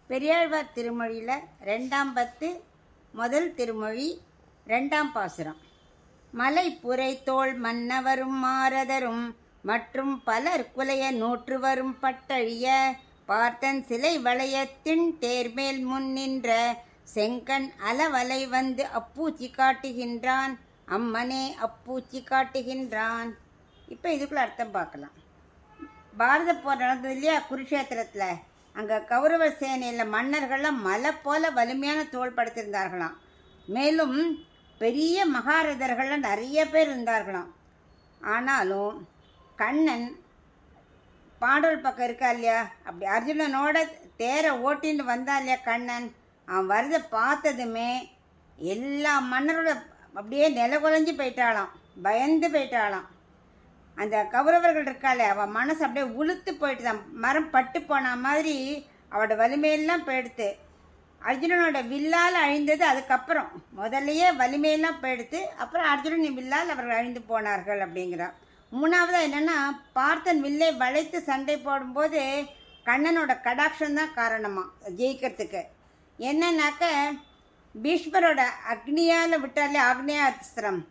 பெரியாழ்வார் திருமொழியில் 2ஆம் பத்து முதல் திருமொழி 2ஆம் பாசுரம். மலை புரை தோள் மன்னவரும் மாரதரும் மற்றும் பலர் குலைய நூற்று வரும் பட்டழிய பார்த்தன் சிலை வளையத்தின் தேர்மேல் முன் நின்ற செங்கண் அலவலை வந்து அப்பூச்சி காட்டுகின்றான், அம்மனே அப்பூச்சி காட்டுகின்றான். இப்போ இதுக்குள்ள அர்த்தம் பார்க்கலாம். பாரத போர் நடந்தது இல்லையா குருஷேத்திரத்தில், அங்கே கௌரவ சேனையில் மன்னர்கள்லாம் மலை போல வலிமையான தோள் படுத்திருந்தார்களாம். மேலும் பெரிய மகாரதர்கள்லாம் நிறைய பேர் இருந்தார்களாம். ஆனாலும் கண்ணன் பாண்டவர் பக்கம் இருக்கா இல்லையா, அப்படி அர்ஜுனனோட தேரை ஓட்டின்னு வந்தா இல்லையா கண்ணன், அவன் வரதை பார்த்ததுமே எல்லா மன்னரோட அப்படியே நிலகுலைஞ்சு போயிட்டாளாம், பயந்து போயிட்டாளாம். அந்த கௌரவர்கள் இருக்காளே அவள் மனசு அப்படியே உளுத்து போயிட்டுதான், மரம் பட்டு போன மாதிரி அவளோட வலிமையெல்லாம் போயிடுத்து. அர்ஜுனனோட வில்லால் அழிந்தது அதுக்கப்புறம், முதல்லையே வலிமையெல்லாம் போயிடுத்து, அப்புறம் அர்ஜுனன் வில்லால் அவர்கள் அழிந்து போனார்கள் அப்படிங்கிறார். மூணாவதாக என்னென்னா, பார்த்தன் வில்லை வளைத்து சண்டை போடும்போது கண்ணனோட கடாட்சம் தான் காரணமாக ஜெயிக்கிறதுக்கு. என்னன்னாக்க பீஷ்மரோட அக்னியால் விட்டாலே ஆக்னேயாஸ்திரம்,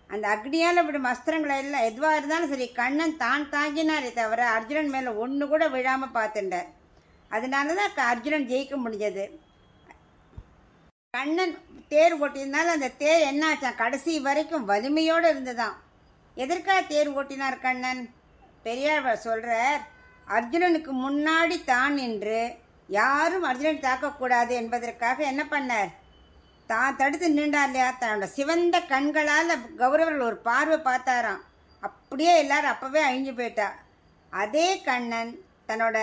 அந்த அக்னியால் விடும் அஸ்திரங்களை எல்லாம் எதுவாக இருந்தாலும் சரி கண்ணன் தான் தாங்கினாரே தவிர அர்ஜுனன் மேலே ஒன்று கூட விழாமல் பார்த்துட்டார். அதனால தான் அர்ஜுனன் ஜெயிக்க முடிஞ்சது. கண்ணன் தேர் ஓட்டியிருந்தாலும் அந்த தேர் என்ன ஆச்சான், கடைசி வரைக்கும் வலிமையோடு இருந்துதான். எதற்காக தேர் ஓட்டினார் கண்ணன்? பெரியாழ்வார் சொல்கிறார், அர்ஜுனனுக்கு முன்னாடி தான் நின்று யாரும் அர்ஜுனன் தாக்கக்கூடாது என்பதற்காக என்ன பண்ணார், தான் தடுத்து நின்றார் இல்லையா, தன்னோட சிவந்த கண்களால் கௌரவர்கள் ஒரு பார்வை பார்த்தாராம். அப்படியே எல்லாரும் அப்போவே அழிஞ்சு போயிட்டா. அதே கண்ணன் தன்னோட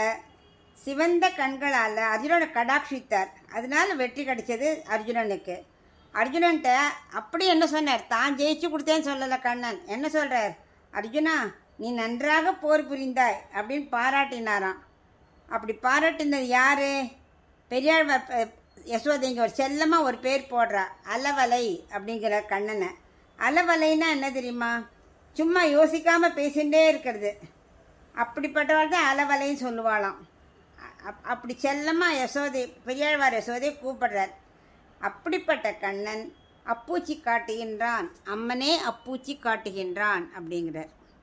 சிவந்த கண்களால் அர்ஜுனனை கடாட்சித்தார். அதனால வெற்றி கிடைச்சது அர்ஜுனனுக்கு. அர்ஜுனன்ட்ட அப்படி என்ன சொன்னார், தான் ஜெயிச்சு கொடுத்தேன்னு சொல்லலை கண்ணன். என்ன சொல்கிறார், அர்ஜுனா நீ நன்றாக போர் புரிந்தாய் அப்படின்னு பாராட்டினாராம். அப்படி பாராட்டினது யார்? பெரியாழ்வார் யசோதைங்க ஒரு செல்லமாக ஒரு பேர் போடுறா, அலவலை அப்படிங்கிற கண்ணனை. அலவலைன்னா என்ன தெரியுமா, சும்மா யோசிக்காமல் பேசிகிட்டே இருக்கிறது, அப்படிப்பட்டவாள் தான் அலவலைன்னு சொல்லுவாளாம். அப்படி செல்லமாக யசோதை பெரியாழ்வார் யசோதை கூப்பிடுறார். அப்படிப்பட்ட கண்ணன் அப்பூச்சி காட்டுகின்றான், அம்மனே அப்பூச்சி காட்டுகின்றான் அப்படிங்கிறார்.